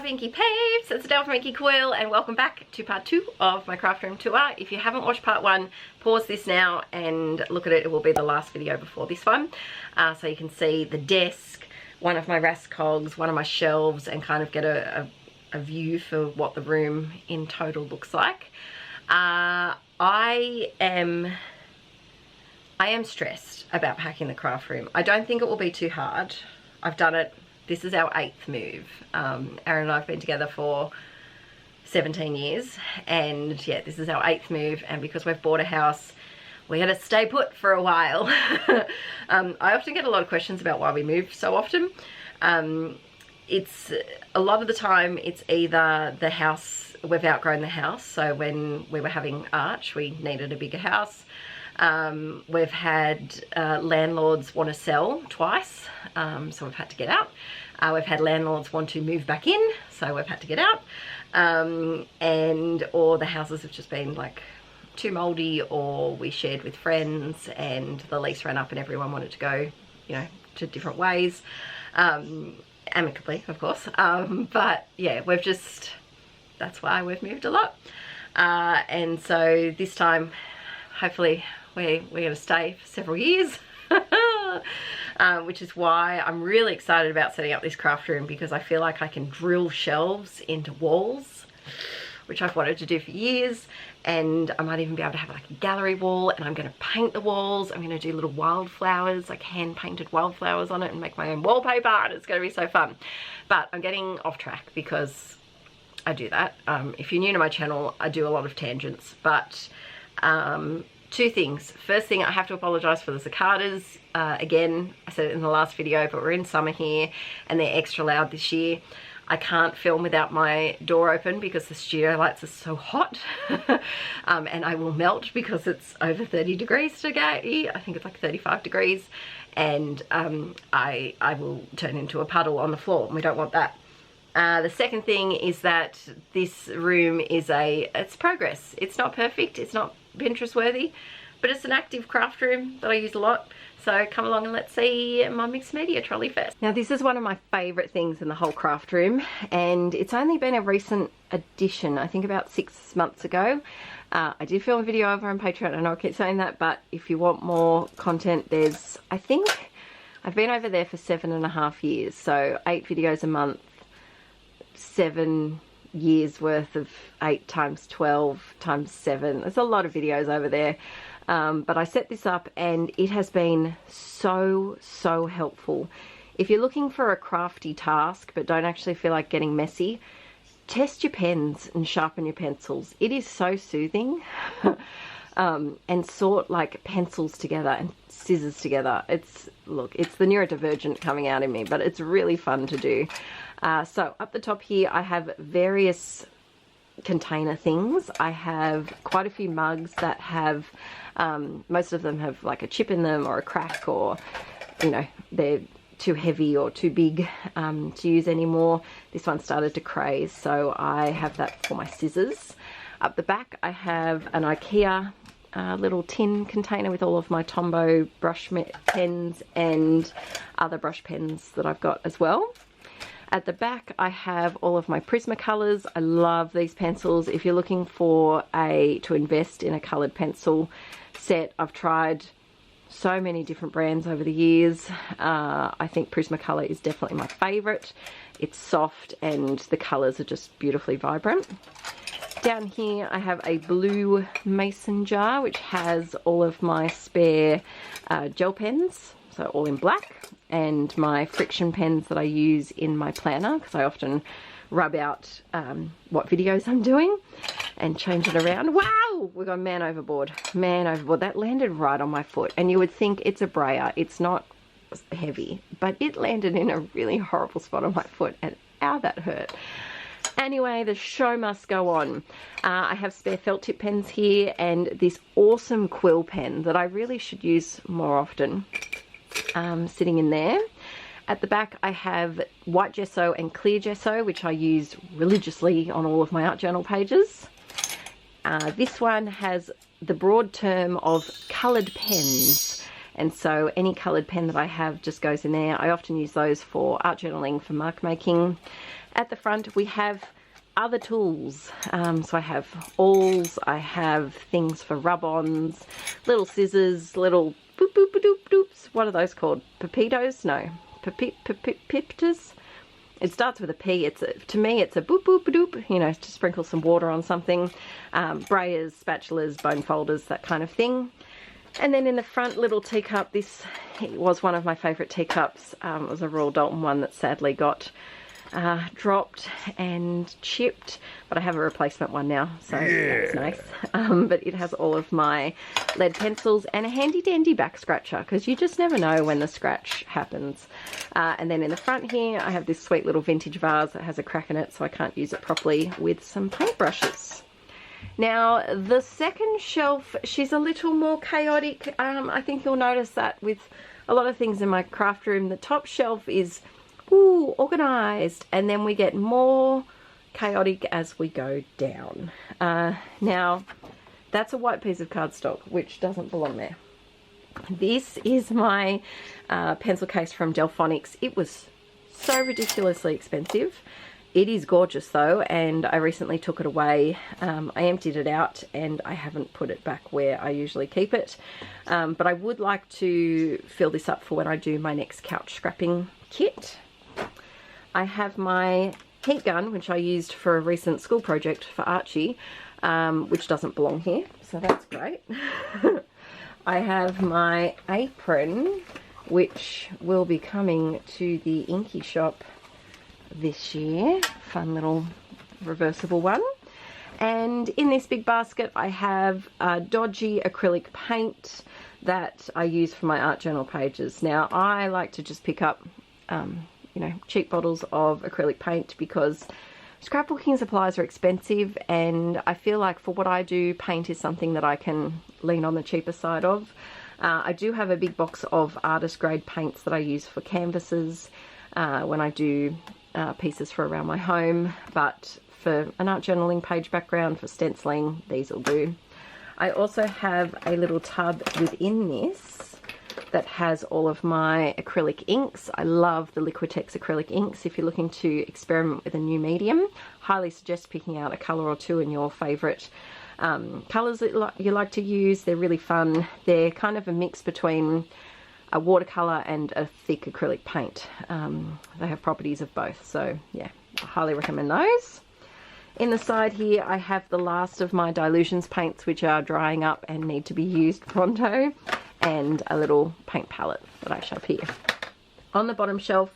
Inkie peeps, it's Adele from Inkie Quill and welcome back to part 2 of my craft room tour. If you haven't watched part 1, pause this now and look at it. It will be the last video before this one. So you can see the desk, one of my Raskogs, one of my shelves, and kind of get a view for what the room in total looks like. I am stressed about packing the craft room. I don't think it will be too hard. I've done it. This is our 8th move. Aaron and I have been together for 17 years, and yeah, this is our 8th move, and because we've bought a house, we had to stay put for a while. I often get a lot of questions about why we move so often. It's a lot of the time it's either the house, we've outgrown the house, so when we were having Arch, we needed a bigger house. We've had landlords want to sell twice, so we've had to get out. We've had landlords want to move back in, so we've had to get out. Or the houses have just been like too mouldy, or we shared with friends and the lease ran up and everyone wanted to go, you know, to different ways. Amicably, of course. But yeah, that's why we've moved a lot. And so this time, hopefully we're going to stay for several years. Which is why I'm really excited about setting up this craft room, because I feel like I can drill shelves into walls, which I've wanted to do for years, and I might even be able to have like a gallery wall, and I'm going to paint the walls. I'm going to do little wildflowers, like hand painted wildflowers on it, and make my own wallpaper, and it's going to be so fun. But I'm getting off track because I do that. If you're new to my channel, I do a lot of tangents, but two things. First thing, I have to apologise for the cicadas. Again, I said it in the last video, but we're in summer here and they're extra loud this year. I can't film without my door open because the studio lights are so hot. And I will melt because it's over 30 degrees today. I think it's like 35 degrees. And I will turn into a puddle on the floor, and we don't want that. The second thing is that this room is it's progress. It's not perfect, it's not Pinterest worthy, but it's an active craft room that I use a lot. So come along and let's see my mixed media trolley first. Now this is one of my favourite things in the whole craft room, and it's only been a recent addition, I think about 6 months ago. I did film a video over on Patreon, I know I keep saying that, but if you want more content, I think I've been over there for 7.5 years, so 8 videos a month, 7 years worth of 8 times 12 times 7. There's a lot of videos over there. But I set this up and it has been so helpful. If you're looking for a crafty task but don't actually feel like getting messy, test your pens and sharpen your pencils. It is so soothing. And sort like pencils together and scissors together. It's the neurodivergent coming out in me, but it's really fun to do. So up the top here I have various container things. I have quite a few mugs that have, most of them have like a chip in them or a crack, or you know, they're too heavy or too big to use anymore. This one started to craze, so I have that for my scissors. Up the back I have an Ikea little tin container with all of my Tombow brush pens and other brush pens that I've got as well. At the back I have all of my Prismacolors. I love these pencils. If you're looking for to invest in a coloured pencil set, I've tried so many different brands over the years. I think Prismacolor is definitely my favourite. It's soft and the colours are just beautifully vibrant. Down here I have a blue mason jar which has all of my spare gel pens, so all in black, and my friction pens that I use in my planner because I often rub out what videos I'm doing and change it around. Wow, we got man overboard. Man overboard. That landed right on my foot, and you would think it's a brayer. It's not heavy, but it landed in a really horrible spot on my foot, and ow, that hurt. Anyway, the show must go on. I have spare felt tip pens here and this awesome quill pen that I really should use more often, sitting in there. At the back I have white gesso and clear gesso, which I use religiously on all of my art journal pages. This one has the broad term of coloured pens, and so any coloured pen that I have just goes in there. I often use those for art journaling, for mark making. At the front we have other tools. So I have awls, I have things for rub-ons, little scissors, little boop boop doop doops. What are those called? Pepitos? No. Pipitas? It starts with a P. To me it's a boop boop doop, you know, to sprinkle some water on something. Brayers, spatulas, bone folders, that kind of thing. And then in the front, little teacup. This was one of my favourite teacups. It was a Royal Dalton one that sadly got dropped and chipped, but I have a replacement one now, so that's nice. But it has all of my lead pencils and a handy dandy back scratcher, because you just never know when the scratch happens. And then in the front here I have this sweet little vintage vase that has a crack in it, so I can't use it properly, with some paintbrushes. Now the second shelf, she's a little more chaotic. I think you'll notice that with a lot of things in my craft room. The top shelf is organized, and then we get more chaotic as we go down. Now that's a white piece of cardstock which doesn't belong there. This is my pencil case from Delphonics. It was so ridiculously expensive. It is gorgeous though, and I recently took it away. I emptied it out and I haven't put it back where I usually keep it, but I would like to fill this up for when I do my next couch scrapping kit. I have my heat gun, which I used for a recent school project for Archie, which doesn't belong here, so that's great. I have my apron, which will be coming to the Inkie shop this year. Fun little reversible one. And in this big basket I have dodgy acrylic paint that I use for my art journal pages. Now I like to just pick up you know, cheap bottles of acrylic paint, because scrapbooking supplies are expensive, and I feel like for what I do, paint is something that I can lean on the cheaper side of. I do have a big box of artist grade paints that I use for canvases when I do pieces for around my home, but for an art journaling page background, for stenciling, these will do. I also have a little tub within this that has all of my acrylic inks. I love the Liquitex acrylic inks. If you're looking to experiment with a new medium, highly suggest picking out a colour or two in your favourite colours that you like to use. They're really fun. They're kind of a mix between a watercolour and a thick acrylic paint. They have properties of both, so yeah, I highly recommend those. In the side here I have the last of my dilutions paints, which are drying up and need to be used pronto, and a little paint palette that I shove here. On the bottom shelf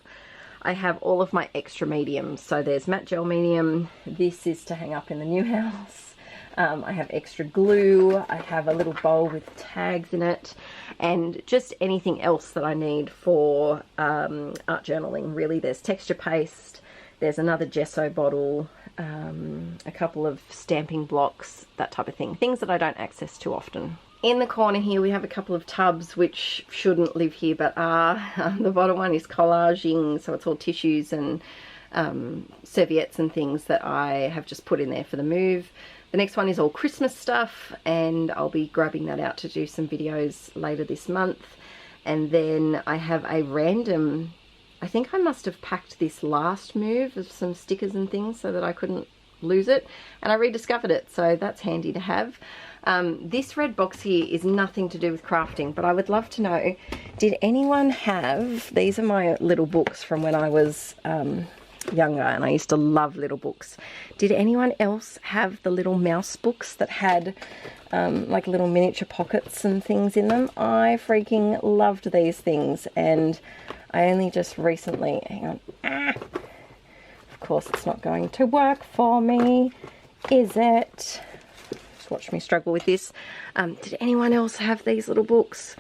I have all of my extra mediums. So there's matte gel medium. This is to hang up in the new house. I have extra glue. I have a little bowl with tags in it, and just anything else that I need for art journaling really. There's texture paste, there's another gesso bottle, a couple of stamping blocks, that type of thing. Things that I don't access too often. In the corner here we have a couple of tubs which shouldn't live here but are. The bottom one is collaging, so it's all tissues and serviettes and things that I have just put in there for the move. The next one is all Christmas stuff, and I'll be grabbing that out to do some videos later this month. And then I have a random, I think I must have packed this last move of some stickers and things so that I couldn't lose it, and I rediscovered it, so that's handy to have. This red box here is nothing to do with crafting, but I would love to know, did anyone have, these are my little books from when I was younger, and I used to love little books. Did anyone else have the little mouse books that had like little miniature pockets and things in them? I freaking loved these things, and I only just recently, hang on, of course it's not going to work for me, is it? Just watch me struggle with this. Did anyone else have these little books?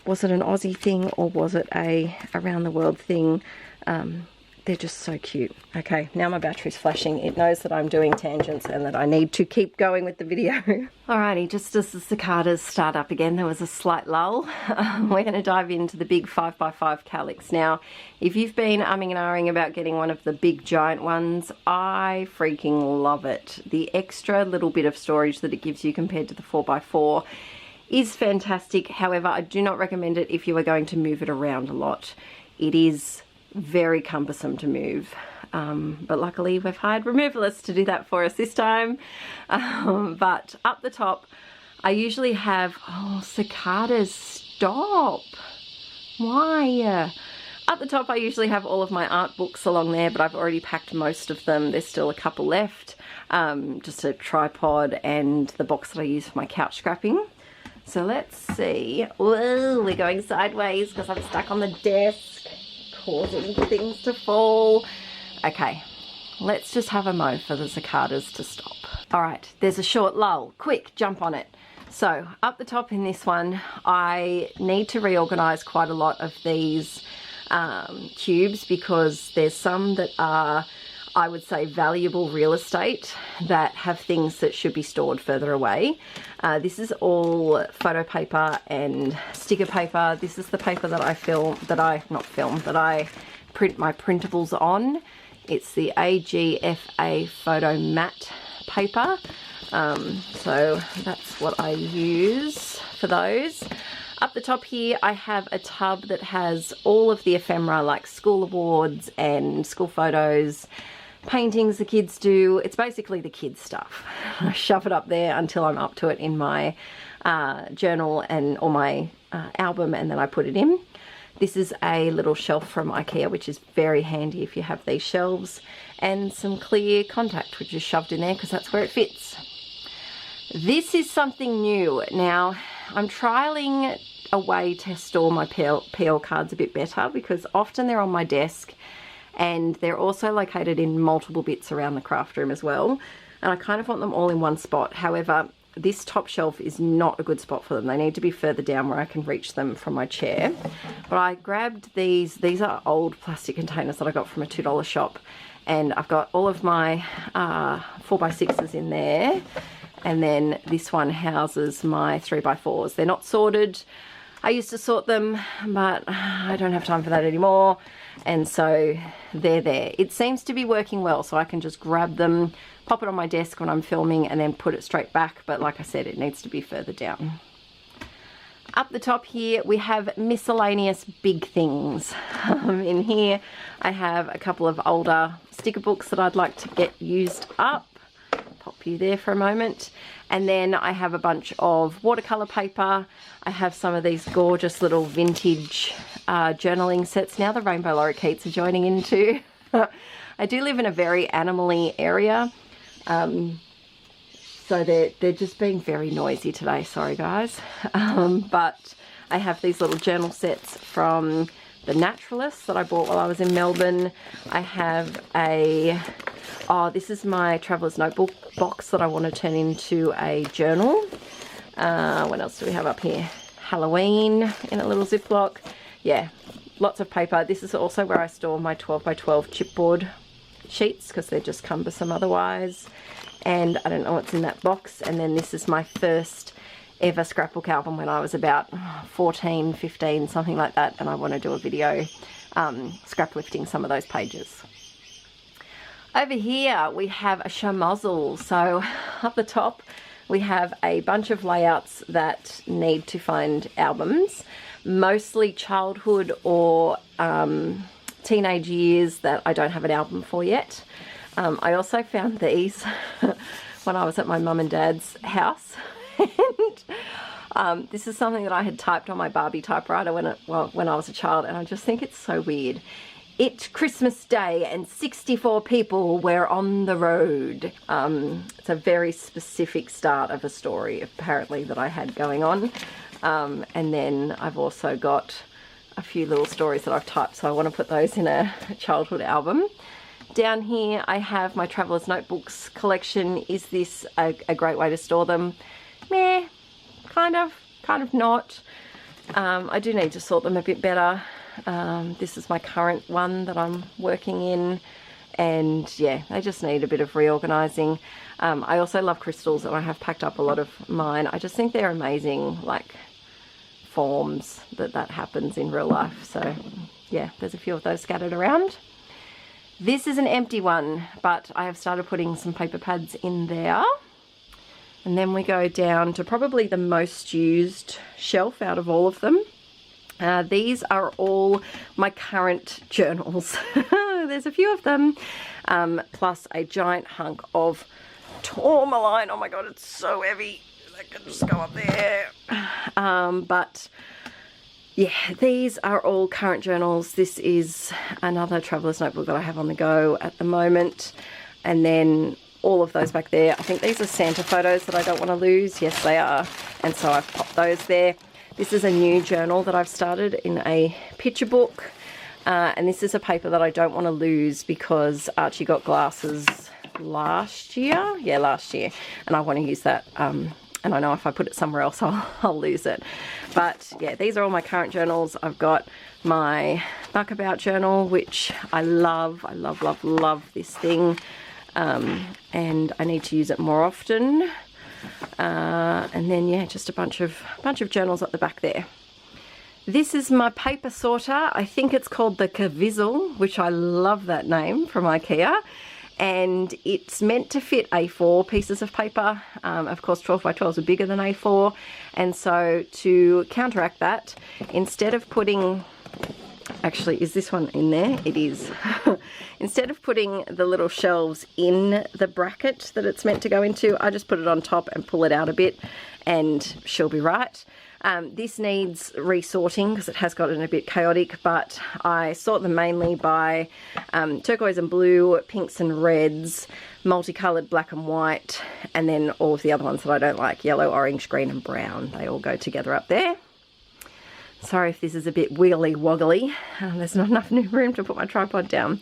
Was it an Aussie thing or was it a around the world thing? They're just so cute. Okay, now my battery's flashing. It knows that I'm doing tangents and that I need to keep going with the video. Alrighty, just as the cicadas start up again, there was a slight lull. We're going to dive into the big 5x5 Kallax. Now, if you've been umming and ahhing about getting one of the big giant ones, I freaking love it. The extra little bit of storage that it gives you compared to the 4x4 is fantastic. However, I do not recommend it if you are going to move it around a lot. It is very cumbersome to move. but luckily we've hired removalists to do that for us this time. But up the top I usually have, oh, cicadas, stop, why? Up the top I usually have all of my art books along there, but I've already packed most of them. There's still a couple left, just a tripod and the box that I use for my couch scrapping. So let's see. Whoa, we're going sideways because I'm stuck on the desk, causing things to fall. Okay, let's just have a mo for the cicadas to stop. All right, there's a short lull. Quick, jump on it. So up the top in this one, I need to reorganize quite a lot of these cubes because there's some that are, I would say, valuable real estate that have things that should be stored further away. This is all photo paper and sticker paper. This is the paper that I print my printables on. It's the AGFA photo matte paper. So that's what I use for those. Up the top here I have a tub that has all of the ephemera, like school awards and school photos, paintings the kids do. It's basically the kids stuff. I shove it up there until I'm up to it in my journal or my album, and then I put it in. This is a little shelf from Ikea, which is very handy if you have these shelves, and some clear contact which is shoved in there because that's where it fits. This is something new. Now I'm trialing a way to store my PL cards a bit better because often they're on my desk and they're also located in multiple bits around the craft room as well, and I kind of want them all in one spot. However, this top shelf is not a good spot for them. They need to be further down where I can reach them from my chair. But I grabbed these are old plastic containers that I got from a $2 shop, and I've got all of my 4x6s in there, and then this one houses my 3x4s. They're not sorted. I used to sort them, but I don't have time for that anymore, and so they're there. It seems to be working well, so I can just grab them, pop it on my desk when I'm filming, and then put it straight back, but like I said, it needs to be further down. Up the top here we have miscellaneous big things. In here I have a couple of older sticker books that I'd like to get used up. Pop you there for a moment. And then I have a bunch of watercolor paper. I have some of these gorgeous little vintage journaling sets. Now the rainbow lorikeets are joining in too. I do live in a very animal-y area, so they're just being very noisy today, sorry guys. But I have these little journal sets from the Naturalists that I bought while I was in Melbourne. I have this is my traveler's notebook box that I want to turn into a journal. What else do we have up here? Halloween in a little Ziploc. Yeah, lots of paper. This is also where I store my 12x12 chipboard sheets because they're just cumbersome otherwise. And I don't know what's in that box. And then this is my first ever scrapbook album when I was about 14, 15, something like that. And I want to do a video scrap lifting some of those pages. Over here we have a schmozzle. So up the top we have a bunch of layouts that need to find albums, mostly childhood or teenage years that I don't have an album for yet. I also found these when I was at my mum and dad's house, and this is something that I had typed on my Barbie typewriter when I was a child, and I just think it's so weird. It's Christmas Day and 64 people were on the road. It's a very specific start of a story apparently that I had going on. And then I've also got a few little stories that I've typed, so I want to put those in a childhood album. Down here I have my Traveler's Notebooks collection. Is this a great way to store them? Meh, kind of not. I do need to sort them a bit better. This is my current one that I'm working in, and yeah, they just need a bit of reorganizing. I also love crystals, and I have packed up a lot of mine. I just think they're amazing, like forms that happens in real life. So yeah, there's a few of those scattered around. This is an empty one, but I have started putting some paper pads in there. And then we go down to probably the most used shelf out of all of them. These are all my current journals. There's a few of them. Plus a giant hunk of tourmaline. Oh my god, it's so heavy. That could just go up there. But yeah, these are all current journals. This is another traveller's notebook that I have on the go at the moment. And then all of those back there. I think these are Santa photos that I don't want to lose. Yes, they are. And so I've popped those there. This is a new journal that I've started in a picture book. And this is a paper that I don't want to lose because Archie got glasses last year. Yeah, last year. And I want to use that. And I know if I put it somewhere else, I'll lose it. But yeah, these are all my current journals. I've got my Muckabout journal, which I love. I love, love, love this thing. And I need to use it more often. And then yeah, just a bunch of journals at the back there. This is my paper sorter. I think it's called the Kavizzle, which I love that name, from Ikea. And it's meant to fit A4 pieces of paper. Of course 12 by 12s are bigger than A4, and so to counteract that, instead of putting, actually, is this one in there? It is. Instead of putting the little shelves in the bracket that it's meant to go into, I just put it on top and pull it out a bit and she'll be right. This needs resorting because it has gotten a bit chaotic, but I sort them mainly by turquoise and blue, pinks and reds, multicolored black and white, and then all of the other ones that I don't like, yellow, orange, green and brown. They all go together up there. Sorry if this is a bit wiggly woggly. There's not enough room to put my tripod down.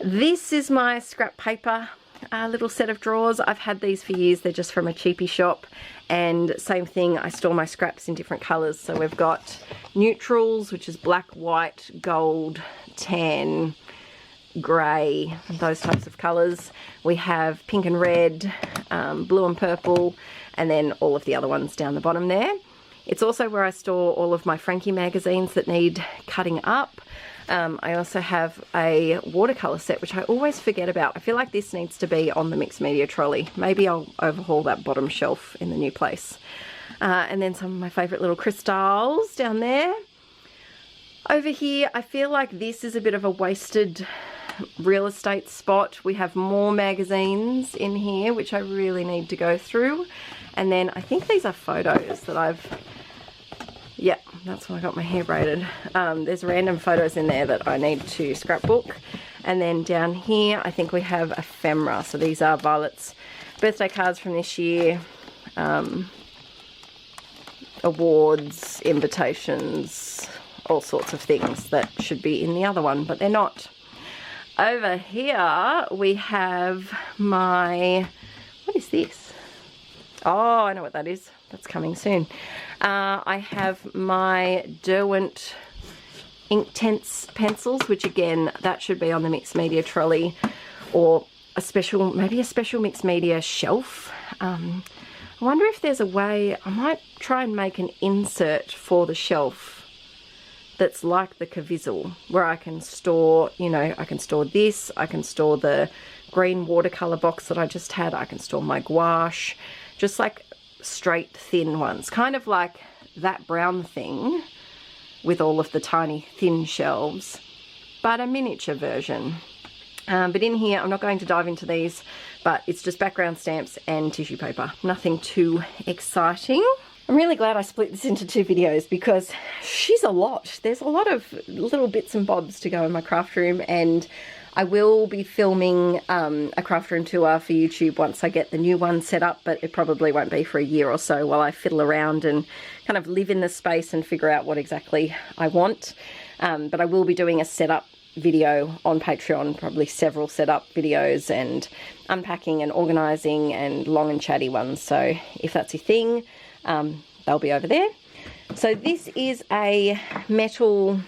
This is my scrap paper little set of drawers. I've had these for years. They're just from a cheapie shop. And same thing, I store my scraps in different colours. So we've got neutrals, which is black, white, gold, tan, grey, those types of colours. We have pink and red, blue and purple, and then all of the other ones down the bottom there. It's also where I store all of my Frankie magazines that need cutting up. I also have a watercolour set, which I always forget about. I feel like this needs to be on the mixed media trolley. Maybe I'll overhaul that bottom shelf in the new place. And then some of my favourite little crystals down there. Over here, I feel like this is a bit of a wasted real estate spot. We have more magazines in here, which I really need to go through. And then I think these are photos that I've... Yep, that's when I got my hair braided. There's random photos in there that I need to scrapbook. And then down here, I think we have ephemera. So these are Violet's birthday cards from this year. Awards, invitations, all sorts of things that should be in the other one, but they're not. Over here, we have my... What is this? Oh, I know what that is. That's coming soon. I have my Derwent Inktense pencils, which again, that should be on the mixed media trolley, or a special, maybe a special mixed media shelf. I wonder if there's a way, I might try and make an insert for the shelf that's like the Kavizzle, where I can store, you know, I can store this, I can store the green watercolour box that I just had, I can store my gouache, just like straight thin ones, kind of like that brown thing with all of the tiny thin shelves, but a miniature version. But in here, I'm not going to dive into these, but it's just background stamps and tissue paper, nothing too exciting. I'm really glad I split this into 2 videos because she's a lot. There's a lot of little bits and bobs to go in my craft room, and I will be filming a craft room tour for YouTube once I get the new one set up, but it probably won't be for a year or so while I fiddle around and kind of live in the space and figure out what exactly I want. But I will be doing a setup video on Patreon, probably several setup videos and unpacking and organising and long and chatty ones. So if that's your thing, they'll be over there. So this is a metal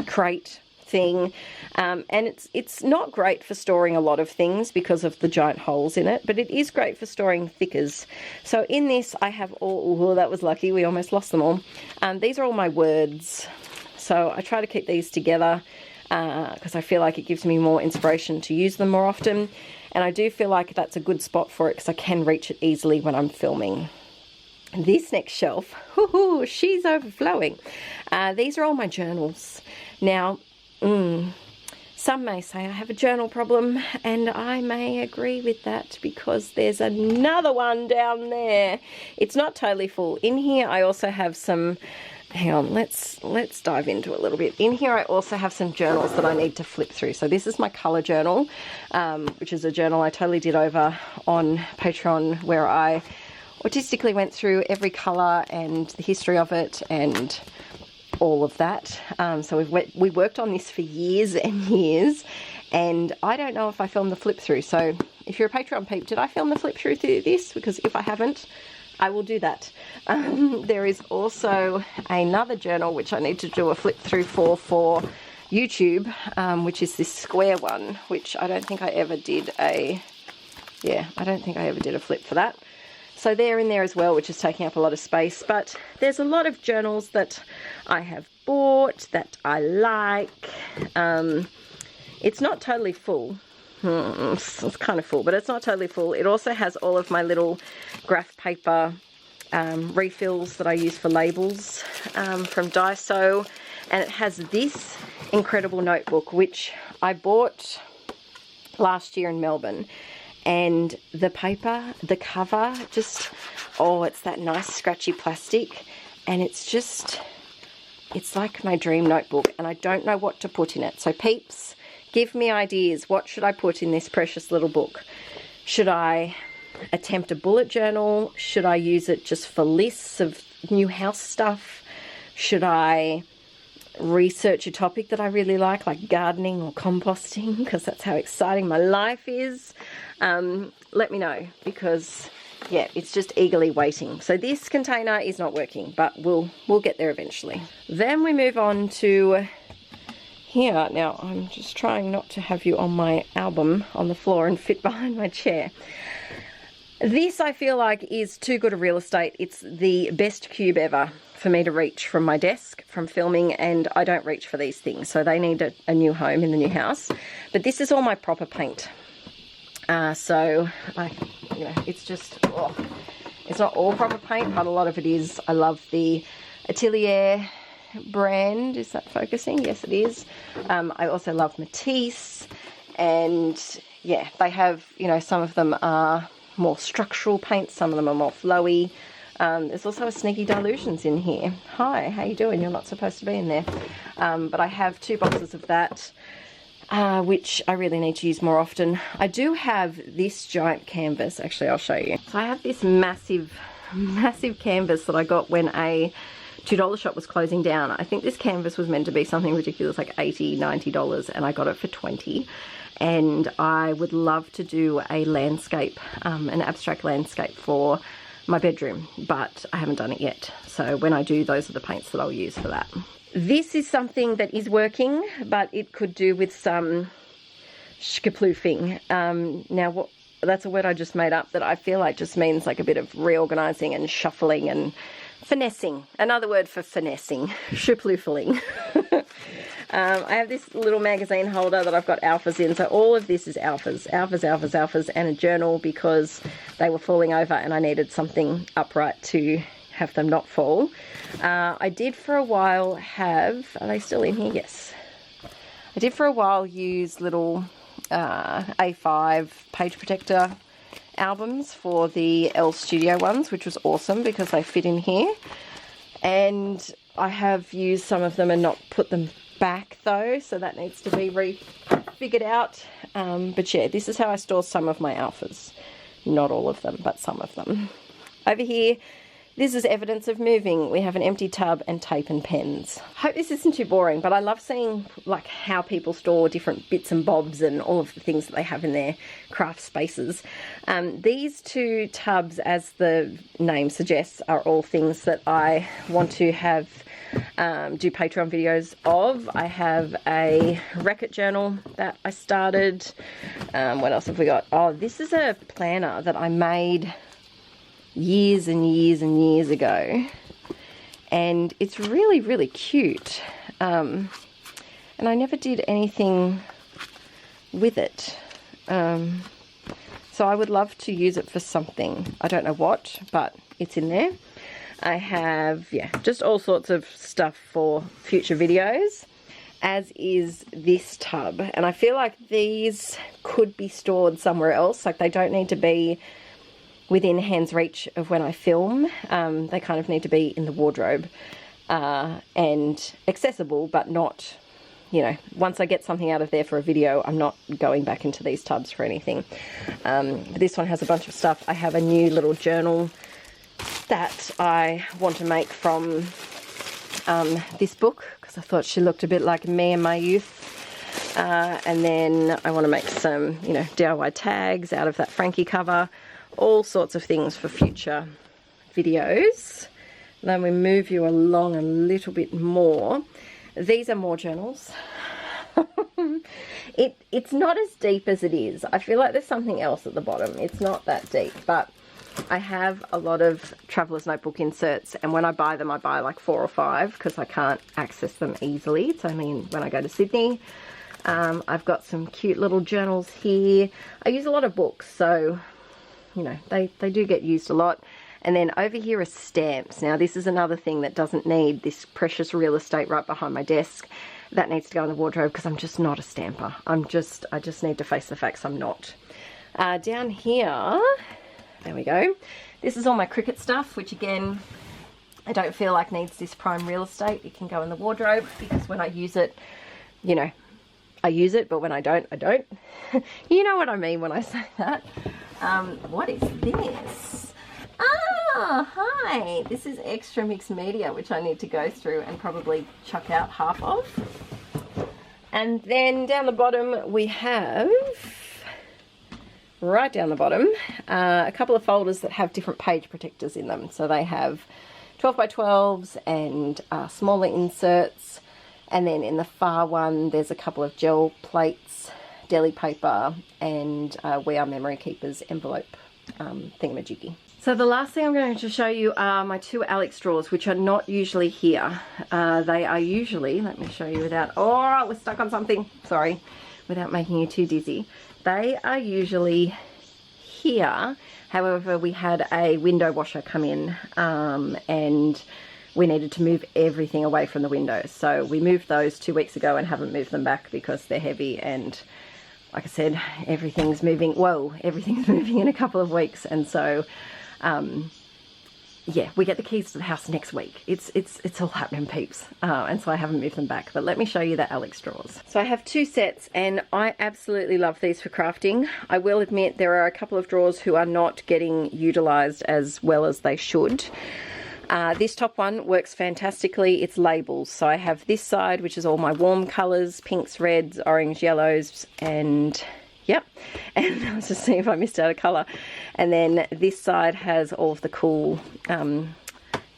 crate thing. And it's not great for storing a lot of things because of the giant holes in it, but it is great for storing thickers. So in this I have all, oh, that was lucky, we almost lost them all. These are all my words. So I try to keep these together because I feel like it gives me more inspiration to use them more often. And I do feel like that's a good spot for it because I can reach it easily when I'm filming. This next shelf, whoo, she's overflowing. These are all my journals. Now, Some may say I have a journal problem, and I may agree with that because there's another one down there. It's not totally full. In here I also have some, hang on, let's dive into it a little bit. In here I also have some journals that I need to flip through. So this is my colour journal, which is a journal I totally did over on Patreon, where I artistically went through every colour and the history of it and all of that. So we worked on this for years and years, and I don't know if I filmed the flip through. So if you're a Patreon peep, did I film the flip through this? Because if I haven't, I will do that. There is also another journal which I need to do a flip through for YouTube, which is this square one, which I don't think I ever did a flip for that. So they're in there as well, which is taking up a lot of space. But there's a lot of journals that I have bought that I like. It's not totally full. It's kind of full, but it's not totally full. It also has all of my little graph paper refills that I use for labels from Daiso. And it has this incredible notebook, which I bought last year in Melbourne. And the paper, the cover, just, oh, it's that nice scratchy plastic. And it's like my dream notebook, and I don't know what to put in it. So peeps, give me ideas. What should I put in this precious little book? Should I attempt a bullet journal? Should I use it just for lists of new house stuff? Should I research a topic that I really like gardening or composting, because that's how exciting my life is? Let me know, because yeah, it's just eagerly waiting. So this container is not working, but we'll get there eventually. Then we move on to here. Now I'm just trying not to have you on my album on the floor and fit behind my chair. This I feel like is too good a real estate. It's the best cube ever for me to reach from my desk from filming, and I don't reach for these things, so they need a new home in the new house. But this is all my proper paint. So it's just, it's not all proper paint, but a lot of it is. I love the Atelier brand. Is that focusing? Yes, it is. I also love Matisse, and yeah, they have, some of them are more structural paints, some of them are more flowy. There's also a Sneaky Dilutions in here. Hi, how you doing? You're not supposed to be in there. But I have 2 boxes of that, which I really need to use more often. I do have this giant canvas. Actually, I'll show you. So I have this massive canvas that I got when a $2 shop was closing down. I think this canvas was meant to be something ridiculous, like $80, $90, and I got it for $20. And I would love to do a landscape, an abstract landscape for my bedroom, but I haven't done it yet. So when I do, those are the paints that I'll use for that. This is something that is working, but it could do with some shkaploofing. Now, that's a word I just made up that I feel like just means like a bit of reorganizing and shuffling and finessing. Another word for finessing, shkaploofing. I have this little magazine holder that I've got alphas in. So all of this is alphas, and a journal, because they were falling over and I needed something upright to have them not fall. I did for a while have, are they still in here? Yes. I did for a while use little A5 page protector albums for the L Studio ones, which was awesome because they fit in here. And I have used some of them and not put them back though, so that needs to be refigured out. But yeah, this is how I store some of my alphas. Not all of them, but some of them. Over here, this is evidence of moving. We have an empty tub and tape and pens. Hope this isn't too boring, but I love seeing like how people store different bits and bobs and all of the things that they have in their craft spaces. These 2 tubs, as the name suggests, are all things that I want to have do Patreon videos of. I have a Reckitt journal that I started. What else have we got? Oh, this is a planner that I made years and years and years ago, and it's really, really cute. And I never did anything with it. So I would love to use it for something. I don't know what, but it's in there. I have, yeah, just all sorts of stuff for future videos. as is this tub. And I feel like these could be stored somewhere else. Like, they don't need to be within hand's reach of when I film. They kind of need to be in the wardrobe and accessible, but not, you know, once I get something out of there for a video, I'm not going back into these tubs for anything. This one has a bunch of stuff. I have a new little journal that I want to make from this book, because I thought she looked a bit like me in my youth. And then I want to make some, you know, DIY tags out of that Frankie cover. All sorts of things for future videos. Then we move you along a little bit more. These are more journals. It's not as deep as it is. I feel like there's something else at the bottom. It's not that deep, but I have a lot of traveler's notebook inserts, and when I buy them, I buy like 4 or 5 because I can't access them easily. It's only when I go to Sydney. I've got some cute little journals here. I use a lot of books, so you know, they do get used a lot. And then over here are stamps. Now, this is another thing that doesn't need this precious real estate right behind my desk. That needs to go in the wardrobe because I'm just not a stamper. I just need to face the facts I'm not. Down here, there we go. This is all my cricket stuff, which again, I don't feel like needs this prime real estate. It can go in the wardrobe because when I use it, you know, I use it, but when I don't, I don't. You know what I mean when I say that. What is this? Ah, hi. This is extra mixed media, which I need to go through and probably chuck out half of. And then down the bottom we have, right down the bottom, a couple of folders that have different page protectors in them. So they have 12 by 12s and smaller inserts. And then in the far one, there's a couple of gel plates, deli paper, and We Are Memory Keepers envelope thingamajiggy. So the last thing I'm going to show you are my 2 Kallax drawers, which are not usually here. They are usually, let me show you without, oh, we're stuck on something, sorry, without making you too dizzy. They are usually here. However, we had a window washer come in and we needed to move everything away from the windows. So we moved those 2 weeks ago and haven't moved them back because they're heavy, and like I said, everything's moving, everything's moving in a couple of weeks. And so, yeah, we get the keys to the house next week. It's all happening, peeps. And so I haven't moved them back, but let me show you the Kallax drawers. So I have 2 sets and I absolutely love these for crafting. I will admit there are a couple of drawers who are not getting utilized as well as they should. This top one works fantastically. It's labels. So I have this side, which is all my warm colors, pinks, reds, orange, yellows, and yep. And let's just see if I missed out a color. And then this side has all of the cool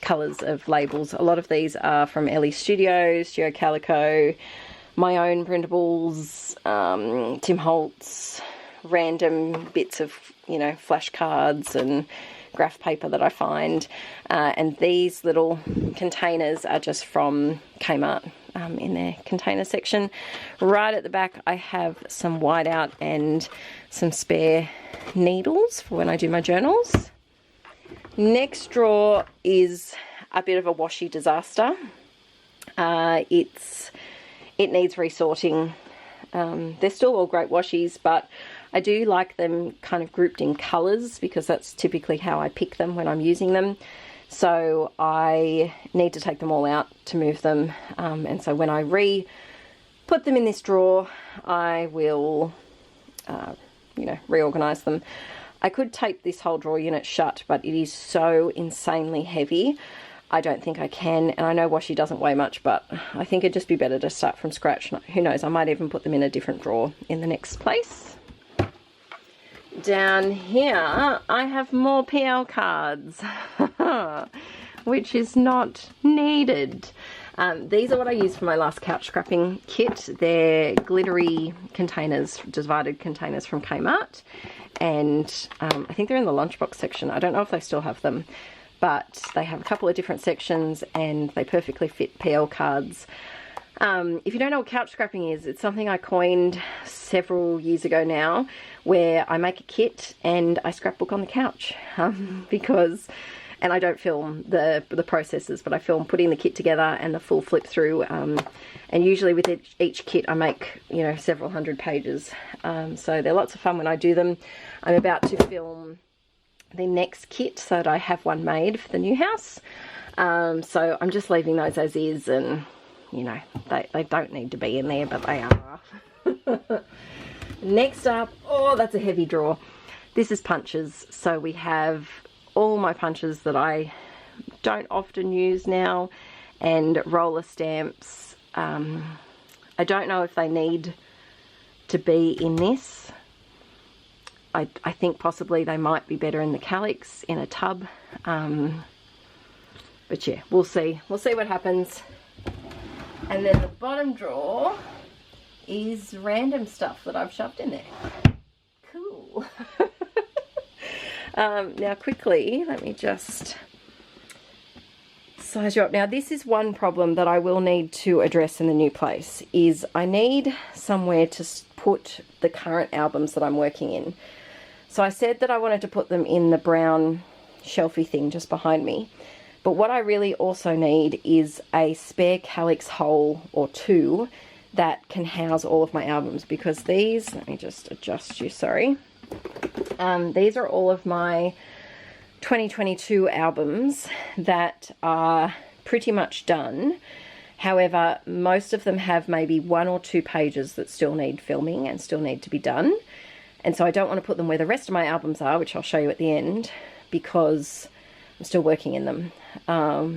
colors of labels. A lot of these are from Ellie Studios, Studio Calico, my own printables, Tim Holtz, random bits of, you know, flashcards and graph paper that I find, and these little containers are just from Kmart in their container section. Right at the back I have some whiteout and some spare needles for when I do my journals. Next drawer is a bit of a washi disaster. It needs resorting. They're still all great washies, but I do like them kind of grouped in colours because that's typically how I pick them when I'm using them. So I need to take them all out to move them. And so when I put them in this drawer, I will, you know, reorganise them. I could tape this whole drawer unit shut, but it is so insanely heavy. I don't think I can, and I know washi doesn't weigh much, but I think it'd just be better to start from scratch. Who knows, I might even put them in a different drawer in the next place. Down here, I have more PL cards, which is not needed. These are what I used for my last couch scrapping kit. They're glittery containers, divided containers from Kmart, and I think they're in the lunchbox section. I don't know if they still have them, but they have a couple of different sections and they perfectly fit PL cards. If you don't know what couch scrapping is, it's something I coined several years ago now, where I make a kit and I scrapbook on the couch, because and I don't film the processes, but I film putting the kit together and the full flip through, and usually with each kit I make, you know, several hundred pages, so they're lots of fun when I do them. I'm about to film the next kit so that I have one made for the new house, so I'm just leaving those as is, and you know, they don't need to be in there, but they are. Next up, oh, that's a heavy drawer. This is punches. So we have all my punches that I don't often use now, and roller stamps. I don't know if they need to be in this. I think possibly they might be better in the Kallax in a tub. But yeah, we'll see. We'll see what happens. And then the bottom drawer is random stuff that I've shoved in there. Cool. Now quickly, let me just size you up. Now this is one problem that I will need to address in the new place, is I need somewhere to put the current albums that I'm working in. So I said that I wanted to put them in the brown shelfy thing just behind me. But what I really also need is a spare Kallax hole or two that can house all of my albums, because these, let me just adjust you, sorry. These are all of my 2022 albums that are pretty much done. However, most of them have maybe 1 or 2 pages that still need filming and still need to be done. And so I don't want to put them where the rest of my albums are, which I'll show you at the end, because I'm still working in them.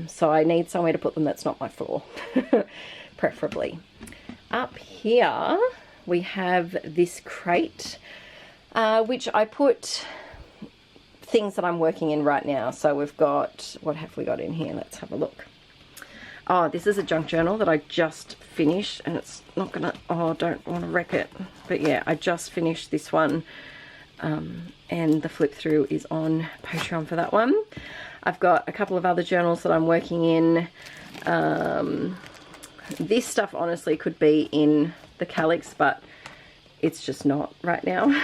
So I need somewhere to put them that's not my floor, preferably. Up here we have this crate, which I put things that I'm working in right now. So we've got, what have we got in here? Let's have a look. Oh, this is a junk journal that I just finished, and it's not gonna, oh, I don't want to wreck it. But yeah, I just finished this one, and the flip through is on Patreon for that one. I've got a couple of other journals that I'm working in. This stuff honestly could be in the Kallax, but it's just not right now.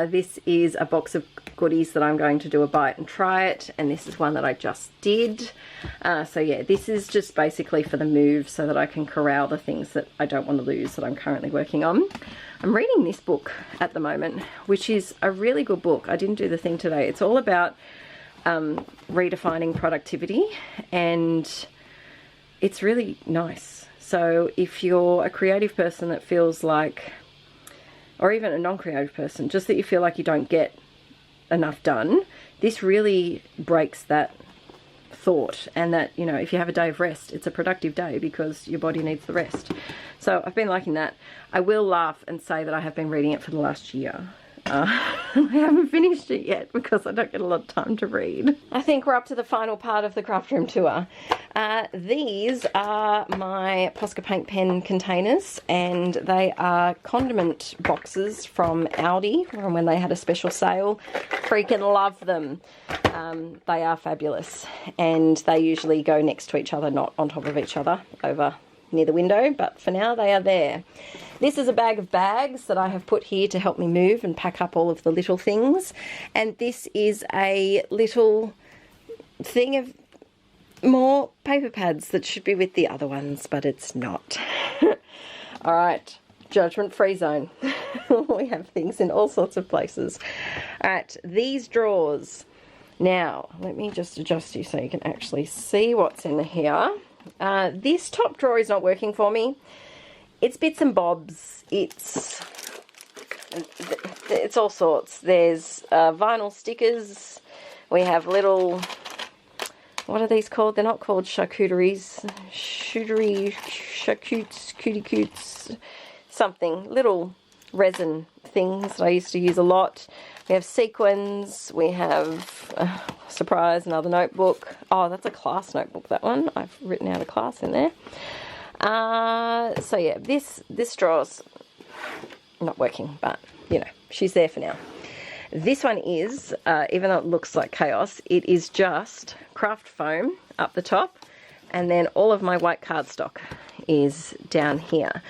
This is a box of goodies that I'm going to do a bite and try it, and this is one that I just did. So yeah, this is just basically for the move, so that I can corral the things that I don't want to lose that I'm currently working on. I'm reading this book at the moment, which is a really good book. I didn't do the thing today. It's all about redefining productivity, and it's really nice. So if you're a creative person that feels like, or even a non-creative person, just that you feel like you don't get enough done, this really breaks that thought, and that, you know, if you have a day of rest, it's a productive day because your body needs the rest. So I've been liking that. I will laugh and say that I have been reading it for the last year. I haven't finished it yet because I don't get a lot of time to read. I think we're up to the final part of the craft room tour. These are my Posca paint pen containers, and they are condiment boxes from Aldi from when they had a special sale. Freaking love them. They are fabulous, and they usually go next to each other, not on top of each other, over near the window, but for now they are there. This is a bag of bags that I have put here to help me move and pack up all of the little things, and this is a little thing of more paper pads that should be with the other ones, but it's not. Alright, judgment free zone. We have things in all sorts of places. Alright, these drawers. Now, let me just adjust you so you can actually see what's in here. This top drawer is not working for me. It's bits and bobs. It's all sorts. There's vinyl stickers. We have little, what are these called? They're not called charcuteries. Charcutes, cutie cutes, something. Little resin things that I used to use a lot. We have sequins. We have, surprise, another notebook. Oh, that's a class notebook, that one. I've written out a class in there. So yeah, this drawer's not working, but you know, she's there for now. This one is, even though it looks like chaos, it is just craft foam up the top, and then all of my white cardstock is down here.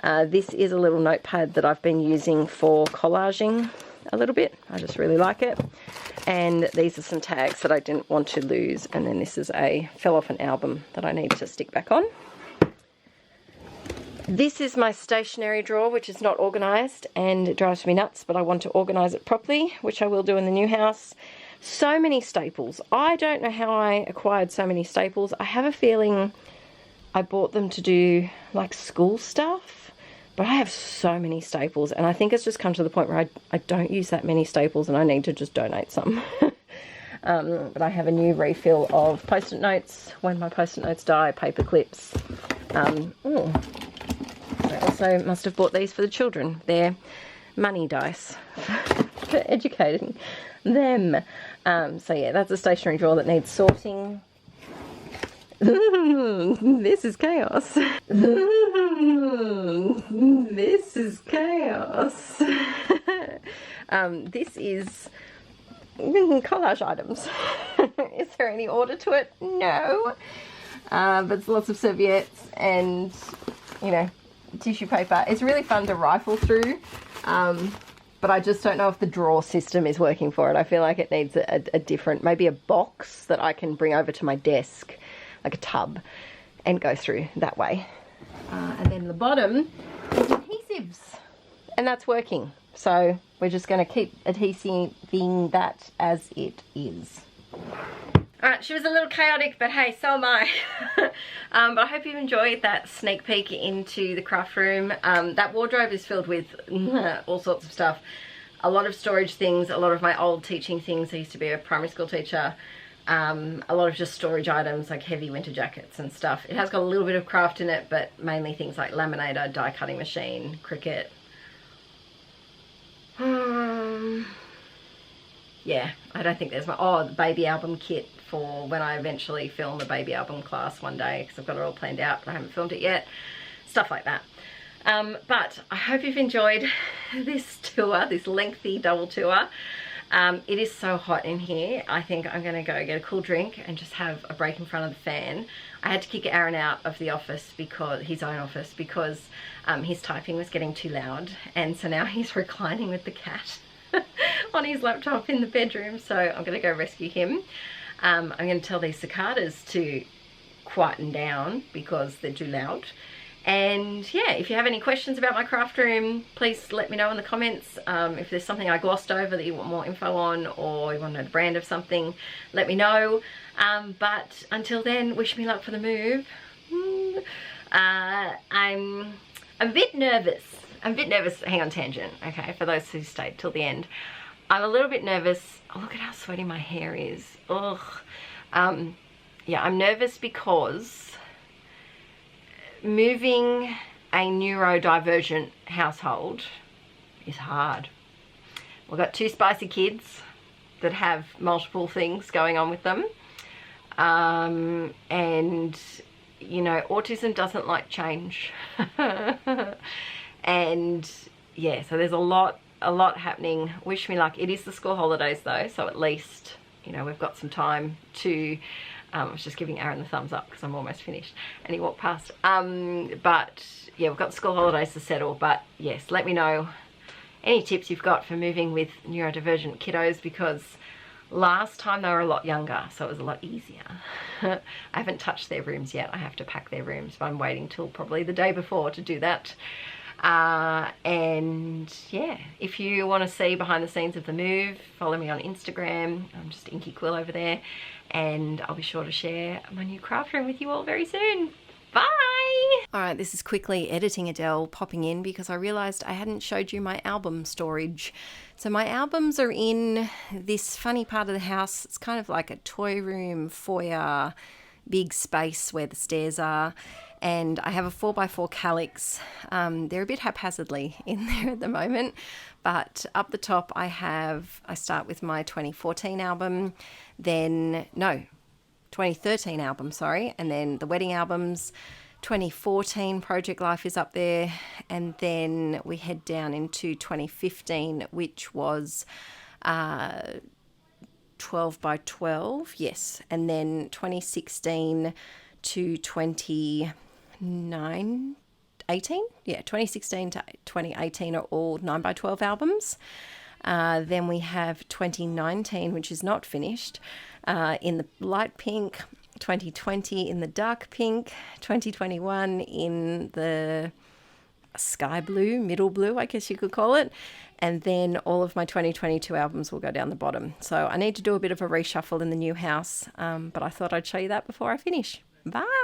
This is a little notepad that I've been using for collaging a little bit. I just really like it. And these are some tags that I didn't want to lose. And then this is fell off an album that I need to stick back on. This is my stationery drawer, which is not organised, and it drives me nuts, but I want to organise it properly, which I will do in the new house. So many staples. I don't know how I acquired so many staples. I have a feeling I bought them to do like school stuff, but I have so many staples, and I think it's just come to the point where I don't use that many staples and I need to just donate some. But I have a new refill of post-it notes when my post-it notes die, paper clips. I also must have bought these for the children. They're money dice for educating them. So yeah, that's a stationery drawer that needs sorting. This is chaos. This is chaos. This is collage items. Is there any order to it? No. But it's lots of serviettes and, you know, tissue paper. It's really fun to rifle through, but I just don't know if the drawer system is working for it. I feel like it needs a different, maybe a box that I can bring over to my desk, like a tub, and go through that way. And then the bottom is adhesives, and that's working. So we're just going to keep adhesing that as it is. Alright, she was a little chaotic, but hey, so am I. But I hope you've enjoyed that sneak peek into the craft room. That wardrobe is filled with all sorts of stuff. A lot of storage things, a lot of my old teaching things. I used to be a primary school teacher. A lot of just storage items like heavy winter jackets and stuff. It has got a little bit of craft in it, but mainly things like laminator, die cutting machine, Cricut. Yeah, I don't think there's the baby album kit for when I eventually film a baby album class one day, because I've got it all planned out, but I haven't filmed it yet. Stuff like that. But I hope you've enjoyed this tour, this lengthy double tour. It is so hot in here. I think I'm going to go get a cool drink and just have a break in front of the fan. I had to kick Aaron out of the office, his own office, because his typing was getting too loud, and so now he's reclining with the cat on his laptop in the bedroom. So I'm going to go rescue him. I'm going to tell these cicadas to quieten down because they're too loud. And yeah, if you have any questions about my craft room, please let me know in the comments. If there's something I glossed over that you want more info on, or you want to know the brand of something, let me know. But until then, wish me luck for the move. I'm a bit nervous. Hang on, tangent. Okay, for those who stayed till the end. I'm a little bit nervous. Oh, look at how sweaty my hair is. Ugh. Yeah, I'm nervous because moving a neurodivergent household is hard. We've got two spicy kids that have multiple things going on with them. And, you know, autism doesn't like change. And yeah, so there's a lot happening. Wish me luck. It is the school holidays though, so at least, you know, we've got some time to I was just giving Aaron the thumbs up because I'm almost finished and he walked past. But yeah, we've got the school holidays to settle. But yes, let me know any tips you've got for moving with neurodivergent kiddos, because last time they were a lot younger, so it was a lot easier. I haven't touched their rooms yet. I have to pack their rooms, but I'm waiting till probably the day before to do that. And yeah, if you want to see behind the scenes of the move, follow me on Instagram. I'm just Inkie Quill over there, and I'll be sure to share my new craft room with you all very soon. Bye! Alright, this is quickly editing Adele popping in because I realised I hadn't showed you my album storage. So my albums are in this funny part of the house. It's kind of like a toy room, foyer, big space where the stairs are. And I have a 4x4 Kallax. They're a bit haphazardly in there at the moment. But up the top I start with my 2014 album, 2013 album, sorry, and then the wedding albums. 2014 Project Life is up there, and then we head down into 2015, which was 12 by 12, yes, and then 2016 to 2016 to 2018 are all 9 by 12 albums. Then we have 2019, which is not finished, in the light pink, 2020 in the dark pink, 2021 in the sky blue, middle blue, I guess you could call it. And then all of my 2022 albums will go down the bottom. So I need to do a bit of a reshuffle in the new house, but I thought I'd show you that before I finish. Bye!